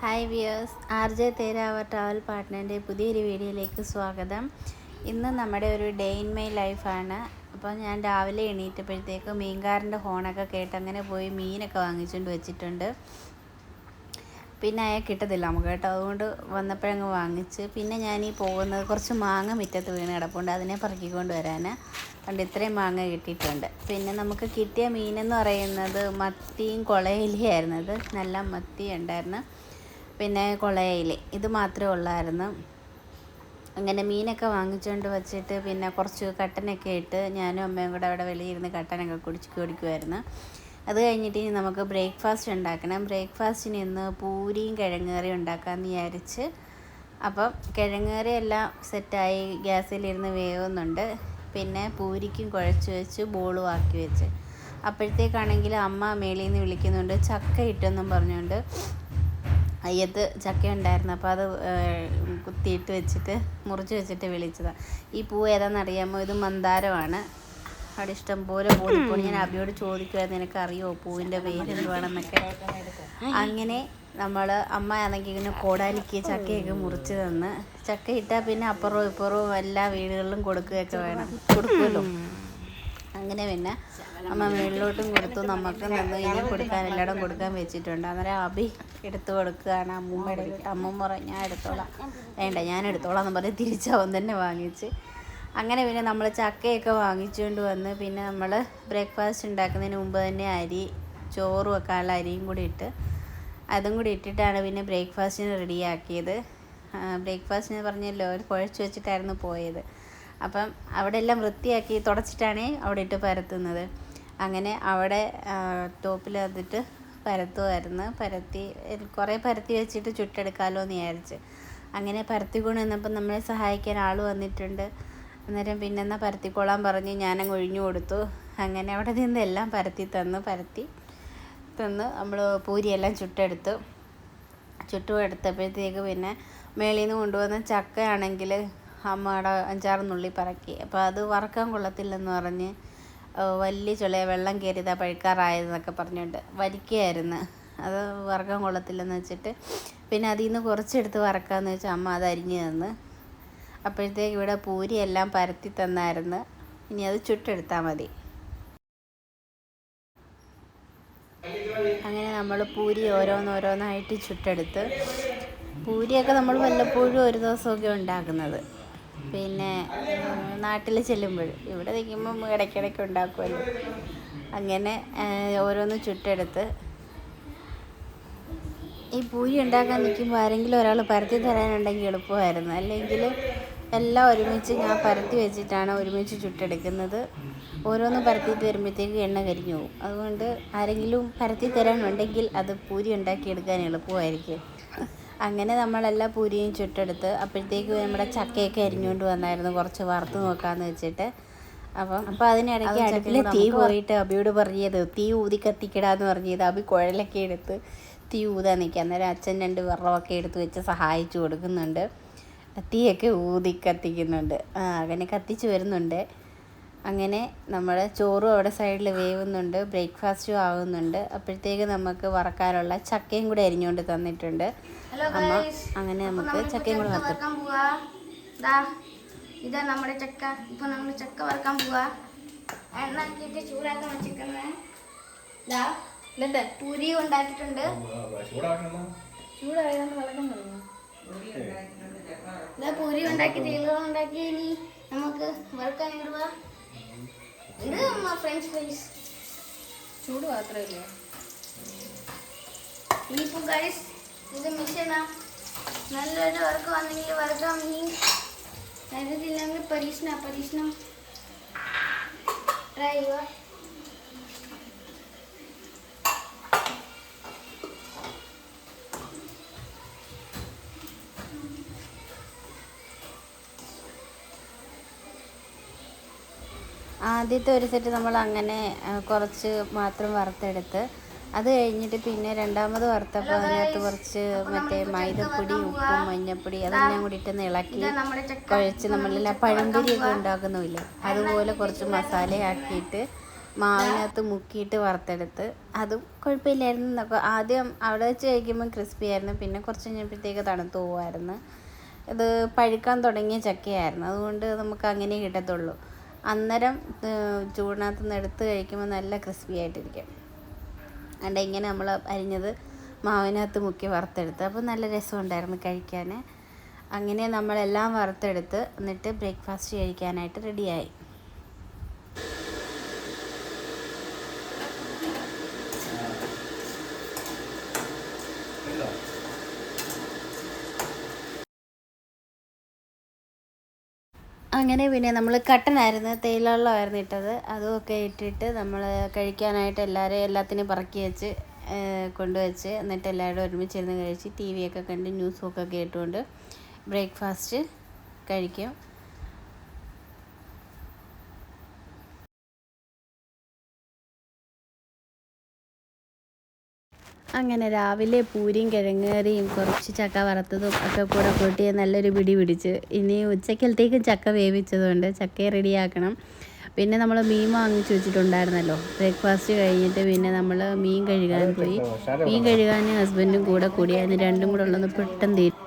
Hi viewers, R J തേരാവർ travel പാർട്ട്ണറിൻ്റെ പുതിയൊരു വീഡിയോയിലേക്ക് സ്വാഗതം. ഇന്ന് നമ്മുടെ ഒരു ഡേ ഇൻ മൈ ലൈഫാണ്. അപ്പോൾ ഞാൻ രാവിലെ എണീറ്റപ്പോഴത്തേക്ക് മീൻകാരൻ്റെ ഹോണൊക്കെ കേട്ട് അങ്ങനെ പോയി മീനൊക്കെ വാങ്ങിച്ചുകൊണ്ട് വെച്ചിട്ടുണ്ട്. പിന്നെ അയാൾ കിട്ടത്തില്ല നമുക്ക് കേട്ടോ, അതുകൊണ്ട് വന്നപ്പോഴങ്ങ് വാങ്ങിച്ച്. പിന്നെ ഞാനീ പോകുന്നത് കുറച്ച് മാങ്ങ മുറ്റത്ത് വീണ് കിടപ്പുണ്ട്, അതിനെ പറക്കിക്കൊണ്ട് വരാൻ. അതുകൊണ്ട് ഇത്രയും മാങ്ങ കിട്ടിയിട്ടുണ്ട്. പിന്നെ നമുക്ക് കിട്ടിയ മീനെന്ന് പറയുന്നത് മത്തിയും കുളയിലയായിരുന്നത്. നല്ല മത്തി ഉണ്ടായിരുന്നു, പിന്നെ കുളയില, ഇത് മാത്രമേ ഉള്ളായിരുന്നു. അങ്ങനെ മീനൊക്കെ വാങ്ങിച്ചുകൊണ്ട് വച്ചിട്ട് പിന്നെ കുറച്ച് കട്ടനൊക്കെ ഇട്ട് ഞാനും അമ്മയും കൂടെ അവിടെ വെളിയിരുന്ന് കട്ടനൊക്കെ കുടിക്കുമായിരുന്നു. അത് കഴിഞ്ഞിട്ട് ഇനി നമുക്ക് ബ്രേക്ക്ഫാസ്റ്റ് ഉണ്ടാക്കണം. ബ്രേക്ക്ഫാസ്റ്റിന് ഇന്ന് പൂരിയും കിഴങ്ങേറിയും ഉണ്ടാക്കാമെന്ന് വിചാരിച്ച്. അപ്പം കിഴങ്ങേറി എല്ലാം സെറ്റായി ഗ്യാസിലിരുന്ന് വേവുന്നുണ്ട്. പിന്നെ പൂരിക്കും കുഴച്ച് വെച്ച് ബോളും ആക്കി വെച്ച്. അപ്പോഴത്തേക്കാണെങ്കിൽ അമ്മ മേളിൽ നിന്ന് വിളിക്കുന്നുണ്ട്, ചക്ക ഇട്ടെന്നും പറഞ്ഞുകൊണ്ട്. അയ്യത്ത് ചക്ക ഉണ്ടായിരുന്നു, അപ്പോൾ അത് കുത്തിയിട്ട് വെച്ചിട്ട് മുറിച്ച് വെച്ചിട്ട് വിളിച്ചതാണ്. ഈ പൂ ഏതാണെന്നറിയാമോ? ഇത് മന്ദാരമാണ്. അവിടെ ഇഷ്ടം പോലെ പൂവിപ്പോൾ. ഞാൻ അബിയോട് ചോദിക്കുമായിരുന്നു, നിനക്കറിയോ പൂവിൻ്റെ പേരെന്തുവാണെന്നൊക്കെ. അങ്ങനെ അമ്മ ആണെങ്കിൽ ഇങ്ങനെ കോടാലിക്ക് ചക്കയൊക്കെ മുറിച്ച് തന്ന്. ചക്ക ഇട്ടാൽ പിന്നെ അപ്പുറവും ഇപ്പുറവും എല്ലാ വീടുകളിലും കൊടുക്കുമല്ലോ. അങ്ങനെ പിന്നെ അമ്മ മേളിലോട്ടും കൊടുത്തു, നമുക്ക് നിന്ന് ഇനി കൊടുക്കാൻ എല്ലായിടും കൊടുക്കാൻ വെച്ചിട്ടുണ്ട്. അന്നേരം അബി എടുത്തു കൊടുക്കുകയാണ് അമ്മൂമ്മയുടെ ഇടയിലോട്ട്. അമ്മൂമ്മ പറഞ്ഞു ഞാൻ എടുത്തോളാം. വേണ്ട, ഞാൻ എടുത്തോളാം എന്ന് പറഞ്ഞ് തിരിച്ചവൻ തന്നെ വാങ്ങിച്ച്. അങ്ങനെ പിന്നെ നമ്മൾ ചക്കയൊക്കെ വാങ്ങിച്ചുകൊണ്ട് വന്ന് പിന്നെ നമ്മൾ ബ്രേക്ക്ഫാസ്റ്റ് ഉണ്ടാക്കുന്നതിന് മുമ്പ് തന്നെ ചോറ് വെക്കാനുള്ള അരിയും കൂടി ഇട്ട് അതും കൂടി ഇട്ടിട്ടാണ് പിന്നെ ബ്രേക്ക്ഫാസ്റ്റിന് റെഡിയാക്കിയത്. ബ്രേക്ക്ഫാസ്റ്റിന് പറഞ്ഞല്ലോ, ഒരു കുഴച്ച് വെച്ചിട്ടായിരുന്നു പോയത്. അപ്പം അവിടെ എല്ലാം വൃത്തിയാക്കി തുടച്ചിട്ടാണ് അവിടെ ഇട്ട് പരത്തുന്നത്. അങ്ങനെ അവിടെ ടോപ്പിൽ അതിട്ട് പരത്തുമായിരുന്നു. കുറേ പരത്തി വെച്ചിട്ട് ചുട്ടെടുക്കാമല്ലോ എന്ന് വിചാരിച്ച്. അങ്ങനെ പരത്തിക്കൊണ്ട് വന്നപ്പോൾ നമ്മളെ സഹായിക്കാൻ ആൾ വന്നിട്ടുണ്ട്. അന്നേരം പിന്നെ എന്നാൽ പരത്തിക്കോളാൻ പറഞ്ഞ് ഞാനങ്ങ് ഒഴിഞ്ഞു കൊടുത്തു. അങ്ങനെ അവിടെ നിന്ന് എല്ലാം പരത്തി തന്ന് നമ്മൾ പൂരിയെല്ലാം ചുട്ടുമെടുത്തപ്പോഴത്തേക്ക് പിന്നെ മേളിൽ നിന്ന് കൊണ്ടുവന്ന ചക്കയാണെങ്കിൽ അമ്മയുടെ 5-6 നുള്ളി പറക്കി. അപ്പോൾ അത് വറക്കാൻ കൊള്ളത്തില്ലെന്ന് പറഞ്ഞ് വലിയ ചുളയെ വെള്ളം കയറിയതാ പഴുക്കാറായതെന്നൊക്കെ പറഞ്ഞുകൊണ്ട് വരിക്കുകയായിരുന്നു. അത് വറക്കാൻ കൊള്ളത്തില്ലെന്ന് വെച്ചിട്ട് പിന്നെ അതിൽ നിന്ന് കുറച്ചെടുത്ത് വറക്കാമെന്ന് വെച്ചാൽ അമ്മ അത് അരിഞ്ഞ് തന്ന്. അപ്പോഴത്തേക്ക് ഇവിടെ പൂരി എല്ലാം പരത്തി തന്നായിരുന്നു. ഇനി അത് ചുട്ടെടുത്താൽ മതി. അങ്ങനെ നമ്മൾ പൂരി ഓരോന്നായിട്ട് ചുട്ടെടുത്ത്. പൂരിയൊക്കെ നമ്മൾ വല്ലപ്പോഴും ഒരു ദിവസമൊക്കെ ഉണ്ടാക്കുന്നത്. പിന്നെ നാട്ടിൽ ചെല്ലുമ്പോൾ, ഇവിടെ നിൽക്കുമ്പം ഇടയ്ക്കിടയ്ക്ക് ഉണ്ടാക്കുമല്ലോ. അങ്ങനെ ഓരോന്ന് ചുട്ടെടുത്ത് ഈ പൂരി ഉണ്ടാക്കാൻ നിൽക്കുമ്പോൾ ആരെങ്കിലും ഒരാൾ പരത്തി തരാനുണ്ടെങ്കിൽ എളുപ്പമായിരുന്നു. അല്ലെങ്കിൽ എല്ലാം ഒരുമിച്ച് ഞാൻ പരത്തി വെച്ചിട്ടാണ് ഒരുമിച്ച് ചുട്ടെടുക്കുന്നത്. ഓരോന്ന് പരത്തിയിട്ട് വരുമ്പോഴത്തേക്ക് എണ്ണ കരിഞ്ഞു പോകും. അതുകൊണ്ട് ആരെങ്കിലും പരത്തി തരാനുണ്ടെങ്കിൽ അത് പൂരി ഉണ്ടാക്കിയെടുക്കാൻ എളുപ്പമായിരിക്കും. അങ്ങനെ നമ്മളെല്ലാ പൂരിയും ചുട്ടെടുത്ത്. അപ്പോഴത്തേക്ക് നമ്മുടെ ചക്കയൊക്കെ അരിഞ്ഞുകൊണ്ട് വന്നായിരുന്നു, കുറച്ച് വറുത്ത് നോക്കാമെന്ന് വെച്ചിട്ട്. അപ്പോൾ അതിനിടയ്ക്ക് അടുപ്പിൽ തീ പോയിട്ട് അബിയോട് പറഞ്ഞത് തീ ഊതി കത്തിക്കിടാന്ന് പറഞ്ഞത്. അബി കുഴലൊക്കെ എടുത്ത് തീ ഊതാൻ നിൽക്കുക. അന്നേരം അച്ഛൻ 2 വിറവൊക്കെ എടുത്ത് വെച്ച് സഹായിച്ചു കൊടുക്കുന്നുണ്ട്. തീയൊക്കെ ഊതി കത്തിക്കുന്നുണ്ട്. അങ്ങനെ കത്തിച്ച് വരുന്നുണ്ട്. അങ്ങനെ നമ്മുടെ ചോറും അവിടെ സൈഡിൽ വേവുന്നുണ്ട്, ബ്രേക്ക്ഫാസ്റ്റും ആകുന്നുണ്ട്. അപ്പോഴത്തേക്ക് നമുക്ക് വറക്കാനുള്ള ചക്കയും കൂടെ അരിഞ്ഞുകൊണ്ട് തന്നിട്ടുണ്ട് അമ്മ. അങ്ങനെ നമുക്ക് ചക്കയും കൂടെ വറുക്കാം. ഇതാ നമ്മുടെ ചക്ക. ഇപ്പം നമ്മൾ ചക്ക വറുക്കാൻ പോവാ. എണ്ണാക്കിയിട്ട് ചൂടാക്കാൻ വെച്ചിരിക്കുന്നത്. പൂരി ഉണ്ടാക്കിയിട്ടുണ്ട്. പൂരി ഉണ്ടാക്കി തീളുണ്ടാക്കി ഇനി നമുക്ക് വറുക്കാൻ ഇടുക. ഇത് ഫ്രഞ്ച് ഫ്രൈസ് ചൂട് മാത്രമല്ലേ. ഇനിയിപ്പോൾ ഗൈസ് ഇത് മിഷനാ. നല്ലൊരു വർക്ക് വന്നെങ്കിൽ വറുക്കാം. ഇനി നല്ലതില്ലെങ്കിൽ പരീക്ഷണം ട്രൈ ചെയ്യുക. ആദ്യത്തെ ഒരു സെറ്റ് നമ്മൾ അങ്ങനെ കുറച്ച് മാത്രം വറുത്തെടുത്ത്. അത് കഴിഞ്ഞിട്ട് പിന്നെ രണ്ടാമത് വറുത്തപ്പോൾ അതിനകത്ത് കുറച്ച് മറ്റേ മൈദപ്പൊടി, ഉപ്പും മഞ്ഞൾപ്പൊടി അതെല്ലാം കൂടി ഇട്ട് ഇളക്കി കുഴച്ച് നമ്മളെല്ലാം പഴംപൊരിയൊക്കെ ഉണ്ടാക്കുന്നില്ലേ അതുപോലെ കുറച്ച് മസാലയാക്കിയിട്ട് മാവിനകത്ത് മുക്കിയിട്ട് വറുത്തെടുത്ത്. അതും കുഴപ്പമില്ലായിരുന്നു. ആദ്യം അവിടെ വെച്ച് കഴിക്കുമ്പോൾ ക്രിസ്പി ആയിരുന്നു, പിന്നെ കുറച്ച് കഴിഞ്ഞപ്പോഴത്തേക്ക് തണുത്ത് പോകുമായിരുന്നു. ഇത് പഴുക്കാൻ തുടങ്ങിയ ചക്കയായിരുന്നു, അതുകൊണ്ട് നമുക്ക് അങ്ങനെ കിട്ടത്തുള്ളൂ. അന്നേരം ചൂടിനകത്ത് നിന്ന് എടുത്ത് കഴിക്കുമ്പോൾ നല്ല ക്രിസ്പി ആയിട്ടിരിക്കും. അതുകൊണ്ട് ഇങ്ങനെ നമ്മൾ അരിഞ്ഞത് മാവിനകത്ത് മുക്കി വറുത്തെടുത്ത്. അപ്പോൾ നല്ല രസമുണ്ടായിരുന്നു കഴിക്കാൻ. അങ്ങനെ നമ്മളെല്ലാം വറുത്തെടുത്ത് എന്നിട്ട് ബ്രേക്ക്ഫാസ്റ്റ് കഴിക്കാനായിട്ട് റെഡിയായി. അങ്ങനെ പിന്നെ നമ്മൾ കട്ടനായിരുന്നു, തേയിലവെള്ളമായിരുന്നു ഇട്ടത്. അതുമൊക്കെ ഇട്ടിട്ട് നമ്മൾ കഴിക്കാനായിട്ട് എല്ലാത്തിനെയും പറക്കി വെച്ച് കൊണ്ടുവച്ച് എന്നിട്ട് എല്ലാവരും ഒരുമിച്ചിരുന്ന് കഴിച്ച് ടി വിയൊക്കെ കണ്ട് ന്യൂസൊക്കെ കേട്ടുകൊണ്ട് ബ്രേക്ക്ഫാസ്റ്റ് കഴിക്കും. അങ്ങനെ രാവിലെ പൂരിയും കിഴങ്ങ് കറിയും കുറച്ച് ചക്ക വറുത്തതും ഒക്കെ കൂടെ കൂട്ടി നല്ലൊരു പിടി പിടിച്ച്. ഇനി ഉച്ചക്കലത്തേക്കും ചക്ക വേവിച്ചതുകൊണ്ട് ചക്ക റെഡിയാക്കണം. പിന്നെ നമ്മൾ മീൻ വാങ്ങിച്ച് വെച്ചിട്ടുണ്ടായിരുന്നല്ലോ. ബ്രേക്ക്ഫാസ്റ്റ് കഴിഞ്ഞിട്ട് പിന്നെ നമ്മൾ മീൻ കഴുകാൻ പോയി. മീൻ കഴുകാൻ ഹസ്ബൻഡും കൂടെ കൂടി. അതിന് രണ്ടും കൂടെ ഉള്ളൊന്ന് പെട്ടെന്ന് തീരും.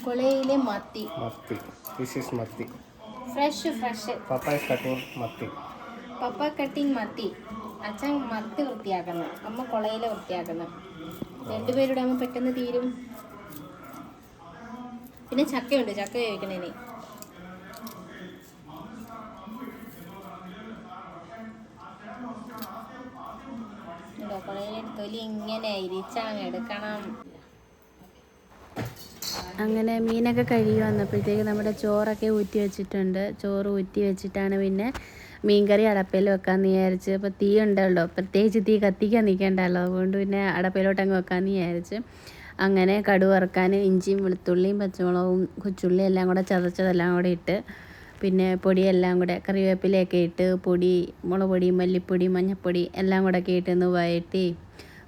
കൊളയിലെ മത്തി, ഫ്രഷ് പപ്പ കട്ടിങ് മത്തി. അച്ഛൻ മത്തി വൃത്തിയാക്കുന്നു, അമ്മ കൊളയില വൃത്തിയാക്കുന്നു. രണ്ടുപേരുടെ ആകുമ്പോൾ പെട്ടെന്ന് തീരും. പിന്നെ ചക്കയുണ്ട്, ചക്ക വേവിക്കണേന്. കൊളയിലെ തൊലി ഇങ്ങനെ ഇരിച്ചാങ് എടുക്കണം. അങ്ങനെ മീനൊക്കെ കഴുകി വന്നപ്പോഴത്തേക്ക് നമ്മുടെ ചോറൊക്കെ ഊറ്റി വെച്ചിട്ടുണ്ട്. ചോറ് ഊറ്റി വെച്ചിട്ടാണ് പിന്നെ മീൻകറി അടപ്പയിൽ വെക്കാമെന്ന് വിചാരിച്ച്. അപ്പോൾ തീ ഉണ്ടല്ലോ, പ്രത്യേകിച്ച് തീ കത്തിക്കാൻ നിൽക്കേണ്ടല്ലോ, അതുകൊണ്ട് പിന്നെ അടപ്പയിലോട്ട് അങ്ങ് വെക്കാമെന്ന് വിചാരിച്ച്. അങ്ങനെ കടുക് വറുക്കാൻ ഇഞ്ചിയും വെളുത്തുള്ളിയും പച്ചമുളകും കൊച്ചുള്ളി എല്ലാം കൂടെ ചതച്ചതെല്ലാം കൂടെ ഇട്ട്, പിന്നെ പൊടിയെല്ലാം കൂടെ കറിവേപ്പിലയൊക്കെ ഇട്ട് പൊടി, മുളക് പൊടി, മല്ലിപ്പൊടി, മഞ്ഞൾപ്പൊടി എല്ലാം കൂടെ ഒക്കെ ഇട്ടൊന്ന് വഴറ്റി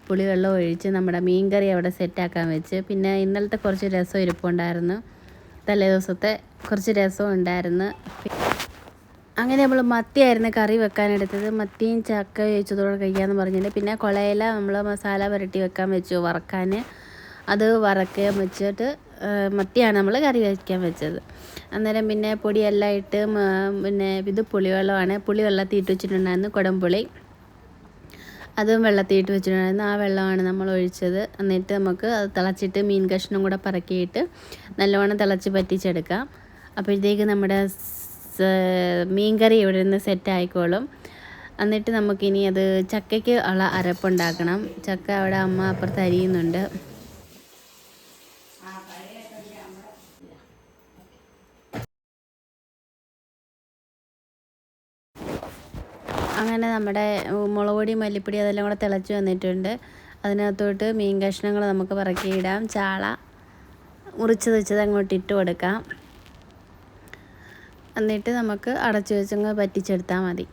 പുളിവെള്ളം ഒഴിച്ച് നമ്മുടെ മീൻ കറി അവിടെ സെറ്റാക്കാൻ വെച്ച്. പിന്നെ ഇന്നലത്തെ കുറച്ച് രസം ഇരിപ്പുണ്ടായിരുന്നു, തലേ ദിവസത്തെ കുറച്ച് രസം ഉണ്ടായിരുന്നു. അങ്ങനെ നമ്മൾ മത്തിയായിരുന്നു കറി വെക്കാനെടുത്തത്. മത്തിയും ചക്ക വേവിച്ചതോടെ കഴിക്കാമെന്ന് പറഞ്ഞിട്ട് പിന്നെ കൊളയില നമ്മൾ മസാല പുരട്ടി വെക്കാൻ വെച്ചു വറക്കാൻ. അത് വറക്കാൻ വെച്ചിട്ട് മത്തിയാണ് നമ്മൾ കറി വയ്ക്കാൻ വെച്ചത്. അന്നേരം പിന്നെ പൊടിയെല്ലാം ഇട്ട് പിന്നെ ഇത് പുളിവെള്ളമാണ്. പുളി വെള്ളത്തിൽ ഇട്ട് വെച്ചിട്ടുണ്ടായിരുന്നു, കുടംപുളി. അതും വെള്ളത്തിയിട്ട് വെച്ചിട്ടുണ്ടായിരുന്നു. ആ വെള്ളമാണ് നമ്മൾ ഒഴിച്ചത്. എന്നിട്ട് നമുക്ക് അത് തിളച്ചിട്ട് മീൻ കഷ്ണം കൂടെ പറക്കിയിട്ട് നല്ലവണ്ണം തിളച്ച് പറ്റിച്ചെടുക്കാം. അപ്പോഴത്തേക്ക് നമ്മുടെ മീൻ കറി ഇവിടെ നിന്ന് സെറ്റ് ആയിക്കോളും. എന്നിട്ട് നമുക്കിനി അത് ചക്കയ്ക്ക് ഉള്ള അരപ്പുണ്ടാക്കണം. ചക്ക അവിടെ അമ്മ അപ്പുറത്ത് അരിയുന്നുണ്ട്. അങ്ങനെ നമ്മുടെ മുളക് പൊടി, മല്ലിപ്പൊടി അതെല്ലാം കൂടെ തിളച്ച് വന്നിട്ടുണ്ട്. അതിനകത്തോട്ട് മീൻ കഷ്ണങ്ങൾ നമുക്ക് പറക്കിയിടാം. ചാള മുറിച്ച് വെച്ചത് അങ്ങോട്ട് ഇട്ട് കൊടുക്കാം. എന്നിട്ട് നമുക്ക് അടച്ചു വെച്ചങ്ങ് പറ്റിച്ചെടുത്താൽ മതി.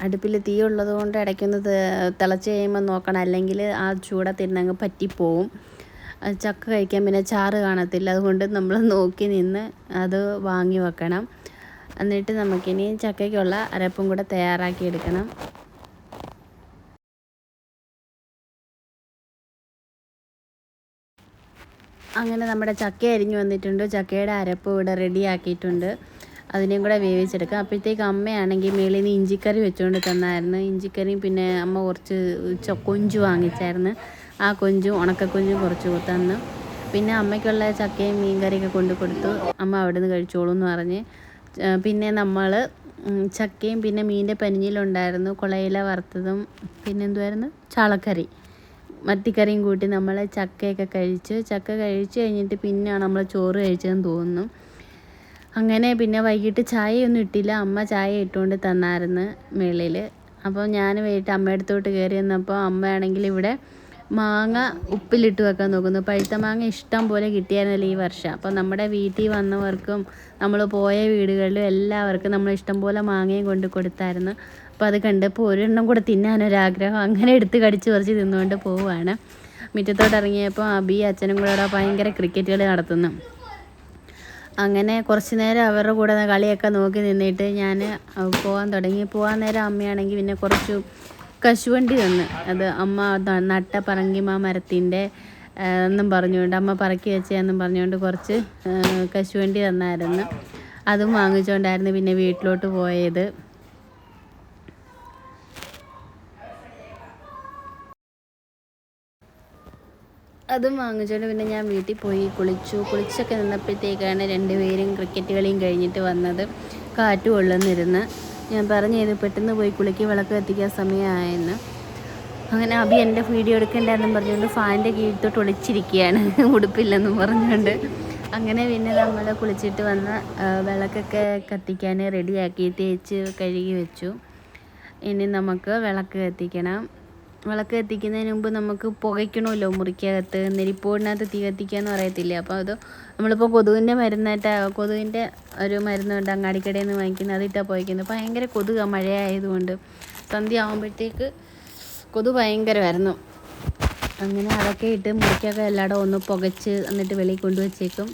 അടുപ്പിൽ തീ ഉള്ളത് കൊണ്ട് ഇടയ്ക്കൊന്ന് തിളച്ച് കഴിയുമ്പോൾ നോക്കണം, അല്ലെങ്കിൽ ആ ചൂടത്തിരുന്നങ്ങ് പറ്റിപ്പോവും. ചക്ക കഴിക്കാൻ പിന്നെ ചാറ് കാണത്തില്ല, അതുകൊണ്ട് നമ്മൾ നോക്കി നിന്ന് അത് വാങ്ങി വെക്കണം. എന്നിട്ട് നമുക്കിനി ചക്കയ്ക്കുള്ള അരപ്പും കൂടെ തയ്യാറാക്കി എടുക്കണം. അങ്ങനെ നമ്മുടെ ചക്ക അരിഞ്ഞു വന്നിട്ടുണ്ട്. ചക്കയുടെ അരപ്പ് ഇവിടെ റെഡി ആക്കിയിട്ടുണ്ട്. അതിനെയും കൂടെ വേവിച്ചെടുക്കാം. അപ്പോഴത്തേക്ക് അമ്മയാണെങ്കിൽ മേളിൽ നിന്ന് ഇഞ്ചിക്കറി വെച്ചുകൊണ്ട് തന്നായിരുന്നു. ഇഞ്ചിക്കറിയും പിന്നെ അമ്മ കുറച്ച് കൊഞ്ച് വാങ്ങിച്ചായിരുന്നു. ആ കൊഞ്ചും ഉണക്കക്കൊഞ്ചും കുറച്ച് തന്നു. പിന്നെ അമ്മയ്ക്കുള്ള ചക്കയും മീൻ കറിയൊക്കെ കൊണ്ട് കൊടുത്തു. അമ്മ അവിടെ നിന്ന് കഴിച്ചോളൂ എന്ന് പറഞ്ഞ്. പിന്നെ നമ്മൾ ചക്കയും പിന്നെ മീനിൻ്റെ പനിഞ്ഞിലുണ്ടായിരുന്നു കുളയില വറുത്തതും പിന്നെ എന്തുമായിരുന്നു ചാളക്കറി, മത്തിക്കറിയും കൂട്ടി നമ്മൾ ചക്കയൊക്കെ കഴിച്ച്. ചക്ക കഴിച്ച് കഴിഞ്ഞിട്ട് പിന്നെയാണ് നമ്മൾ ചോറ് കഴിച്ചതെന്ന് തോന്നുന്നു. അങ്ങനെ പിന്നെ വൈകിട്ട് ചായയൊന്നും ഇട്ടില്ല, അമ്മ ചായ ഇട്ടുകൊണ്ട് തന്നായിരുന്നു മേളിൽ. അപ്പോൾ ഞാൻ വൈകിട്ട് അമ്മയുടെ അടുത്തോട്ട് കയറി വന്നപ്പോൾ അമ്മയാണെങ്കിൽ ഇവിടെ മാങ്ങ ഉപ്പിലിട്ട് വെക്കാൻ നോക്കുന്നു. പഴുത്ത മാങ്ങ ഇഷ്ടം പോലെ കിട്ടിയായിരുന്നല്ലോ ഈ വർഷം. അപ്പോൾ നമ്മുടെ വീട്ടിൽ വന്നവർക്കും നമ്മൾ പോയ വീടുകളിലും എല്ലാവർക്കും നമ്മൾ ഇഷ്ടം പോലെ മാങ്ങയും കൊണ്ട് കൊടുത്തായിരുന്നു. അപ്പോൾ അത് കണ്ടപ്പോൾ ഒരെണ്ണം കൂടെ തിന്നാനൊരാഗ്രഹം. അങ്ങനെ എടുത്ത് കടിച്ച് പറിച്ച് തിന്നുകൊണ്ട് പോവുകയാണ്. മുറ്റത്തോട്ട് ഇറങ്ങിയപ്പോൾ അബി അച്ഛനും കൂടെ അവിടെ ഭയങ്കര ക്രിക്കറ്റ് കളി നടത്തുന്നു. അങ്ങനെ കുറച്ച് നേരം അവരുടെ കൂടെ കളിയൊക്കെ നോക്കി നിന്നിട്ട് ഞാൻ പോകാൻ തുടങ്ങി. പോകാൻ നേരം അമ്മയാണെങ്കിൽ പിന്നെ കുറച്ച് കശുവണ്ടി തന്ന്. അത് അമ്മ നട്ട പറങ്കിമ മരത്തിൻ്റെ എന്നും പറഞ്ഞുകൊണ്ട് അമ്മ പറക്കി വെച്ചതെന്നും പറഞ്ഞുകൊണ്ട് കുറച്ച് കശുവണ്ടി തന്നായിരുന്നു. അതും വാങ്ങിച്ചുകൊണ്ടായിരുന്നു പിന്നെ വീട്ടിലോട്ട് പോയത്. അതും വാങ്ങിച്ചുകൊണ്ട് പിന്നെ ഞാൻ വീട്ടിൽ പോയി കുളിച്ചൊക്കെ നിന്നപ്പോഴത്തേക്കാണ് രണ്ടുപേരും ക്രിക്കറ്റ് കളിയും കഴിഞ്ഞിട്ട് വന്നത്. കാറ്റ് കൊള്ളുന്നിരുന്ന് ഞാൻ പറഞ്ഞത് പെട്ടെന്ന് പോയി കുളിക്ക് വിളക്ക് കത്തിക്കാൻ സമയമായെന്ന്. അങ്ങനെ അഭി എൻ്റെ വീഡിയോ എടുക്കണ്ടെന്നും പറഞ്ഞുകൊണ്ട് ഫാനിൻ്റെ കീഴ്ത്തോട്ട് ഒളിച്ചിരിക്കുകയാണ് ഉടുപ്പില്ലെന്നും പറഞ്ഞുകൊണ്ട്. അങ്ങനെ പിന്നെ നമ്മൾ കുളിച്ചിട്ട് വന്ന് വിളക്കൊക്കെ കത്തിക്കാൻ റെഡിയാക്കി തേച്ച് കഴുകി വെച്ചു. ഇനി നമുക്ക് വിളക്ക് കത്തിക്കണം. വിളക്ക് കത്തിക്കുന്നതിന് മുമ്പ് നമുക്ക് പുകയ്ക്കണമല്ലോ മുറിക്കകത്ത്. നെരിപ്പോടിനകത്ത് തീ കത്തിക്കാന്ന് പറയത്തില്ലേ. അപ്പോൾ അത് നമ്മളിപ്പോൾ കൊതുകിൻ്റെ കൊതുകിൻ്റെ ഒരു മരുന്നുണ്ട് അങ്ങാടിക്കടയിൽ നിന്ന് വാങ്ങിക്കുന്നത്. അതിട്ടാണ് പുകയ്ക്കുന്നത്. ഭയങ്കര കൊതുക് മഴയായതുകൊണ്ട് സന്ധ്യ ആകുമ്പോഴത്തേക്ക് കൊതുക് ഭയങ്കരമായിരുന്നു. അങ്ങനെ അതൊക്കെ ഇട്ട് മുറിക്കൊക്കെ എല്ലായിടും ഒന്ന് പുകച്ച് എന്നിട്ട് വെളിയിൽ കൊണ്ടുവച്ചേക്കും.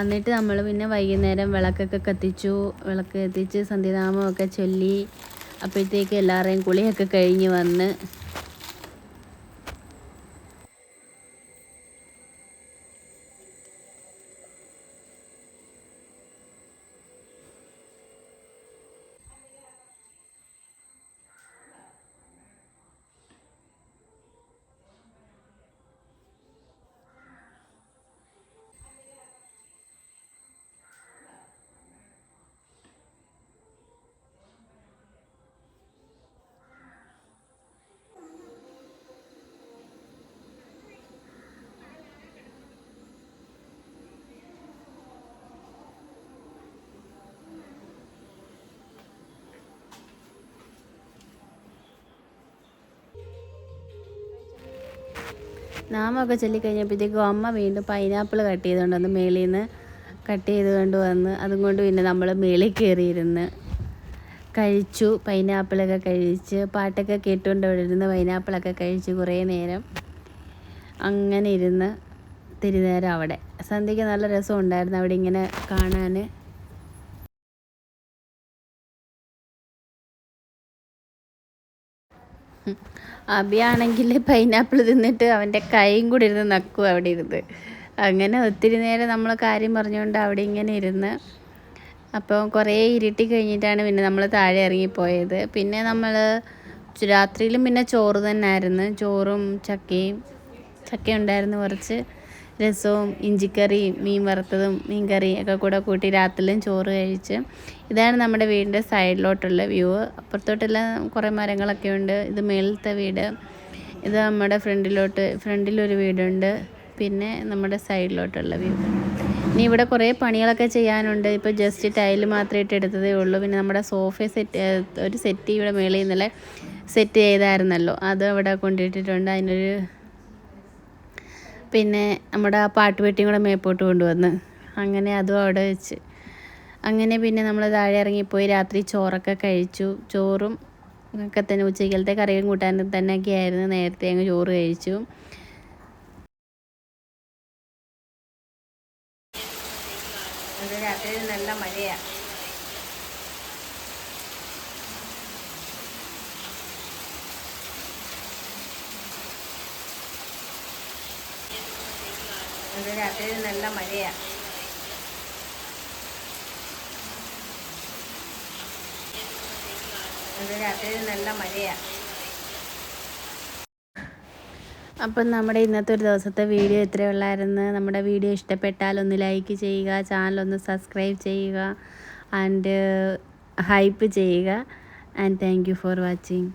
എന്നിട്ട് നമ്മൾ പിന്നെ വൈകുന്നേരം വിളക്കൊക്കെ കത്തിച്ചു. വിളക്ക് കത്തിച്ച് സന്ധ്യാനാമമൊക്കെ ചൊല്ലി അപ്പോഴത്തേക്ക് എല്ലാവരുടെയും കുളിയൊക്കെ കഴിഞ്ഞ് വന്ന് നാമൊക്കെ ചൊല്ലിക്കഴിഞ്ഞപ്പോഴത്തേക്കും അമ്മ വീണ്ടും പൈനാപ്പിൾ കട്ട് ചെയ്തുകൊണ്ട് വന്ന് മേളിൽ നിന്ന് കട്ട് ചെയ്തുകൊണ്ട് വന്ന് അതും കൊണ്ട് പിന്നെ നമ്മൾ മേളിൽ കയറിയിരുന്ന് കഴിച്ചു. പൈനാപ്പിളൊക്കെ കഴിച്ച് പാട്ടൊക്കെ കേട്ടുകൊണ്ട് അവിടെ ഇരുന്ന് പൈനാപ്പിളൊക്കെ കഴിച്ച് കുറേ നേരം അങ്ങനെ ഇരുന്ന് തിരുനേരം അവിടെ. സന്ധ്യയ്ക്ക് നല്ല രസമുണ്ടായിരുന്നു അവിടെ ഇങ്ങനെ കാണാൻ. അബിയാണെങ്കിൽ പൈനാപ്പിൾ തിന്നിട്ട് അവൻ്റെ കൈയും കൂടി ഇരുന്ന് നക്കും അവിടെ ഇരുന്ന്. അങ്ങനെ ഒത്തിരി നേരം നമ്മൾ കാര്യം പറഞ്ഞുകൊണ്ട് അവിടെ ഇങ്ങനെ ഇരുന്ന്. അപ്പോൾ കുറേ ഇരുട്ടി കഴിഞ്ഞിട്ടാണ് പിന്നെ നമ്മൾ താഴെ ഇറങ്ങിപ്പോയത്. പിന്നെ നമ്മൾ രാത്രിയിലും പിന്നെ ചോറ് തന്നെ ആയിരുന്നു. ചോറും ചക്ക ഉണ്ടായിരുന്നു, കുറച്ച് രസവും ഇഞ്ചിക്കറിയും മീൻ വറുത്തതും മീൻ കറിയും ഒക്കെ കൂടെ കൂട്ടി രാത്രിയിലും ചോറ് കഴിച്ച്. ഇതാണ് നമ്മുടെ വീടിൻ്റെ സൈഡിലോട്ടുള്ള വ്യൂ. അപ്പുറത്തോട്ടെല്ലാം കുറേ മരങ്ങളൊക്കെ ഉണ്ട്. ഇത് മേളത്തെ വീട്. ഇത് നമ്മുടെ ഫ്രണ്ടിലൊരു വീടുണ്ട്. പിന്നെ നമ്മുടെ സൈഡിലോട്ടുള്ള വ്യൂ. ഇനി ഇവിടെ കുറേ പണികളൊക്കെ ചെയ്യാനുണ്ട്. ഇപ്പോൾ ജസ്റ്റ് ടൈല് മാത്രമേ ഇട്ടെടുത്തതേ ഉള്ളൂ. പിന്നെ നമ്മുടെ ഒരു സെറ്റ് ഇവിടെ മേളിൽ നിന്നല്ലേ സെറ്റ് ചെയ്തായിരുന്നല്ലോ, അത് അവിടെ കൊണ്ടിട്ടിട്ടുണ്ട്. അതിനൊരു പിന്നെ നമ്മുടെ ആ പാട്ടുപെട്ടിയും കൂടെ മേപ്പോട്ട് കൊണ്ടുവന്ന് അങ്ങനെ അതും അവിടെ വെച്ച്. അങ്ങനെ പിന്നെ നമ്മൾ താഴെ ഇറങ്ങിപ്പോയി രാത്രി ചോറൊക്കെ കഴിച്ചു. ചോറും ഒക്കെ തന്നെ ഉച്ചയ്ക്കലത്തെ കറിയും കൂട്ടാനും തന്നെയൊക്കെ ആയിരുന്നു. നേരത്തെ അങ്ങ് ചോറ് കഴിച്ചു. രാത്രി നല്ല മഴയാണ്. രാത്രി നല്ല മഴയാണ്. രാത്രി നല്ല മഴയാണ്. അപ്പം നമ്മുടെ ഇന്നത്തെ ഒരു ദിവസത്തെ വീഡിയോ ഇത്രയേ ഉള്ളായിരുന്നു. നമ്മുടെ വീഡിയോ ഇഷ്ടപ്പെട്ടാൽ ഒന്ന് ലൈക്ക് ചെയ്യുക, ചാനലൊന്ന് സബ്സ്ക്രൈബ് ചെയ്യുക, ആൻഡ് ഹൈപ്പ് ചെയ്യുക. And thank you for watching.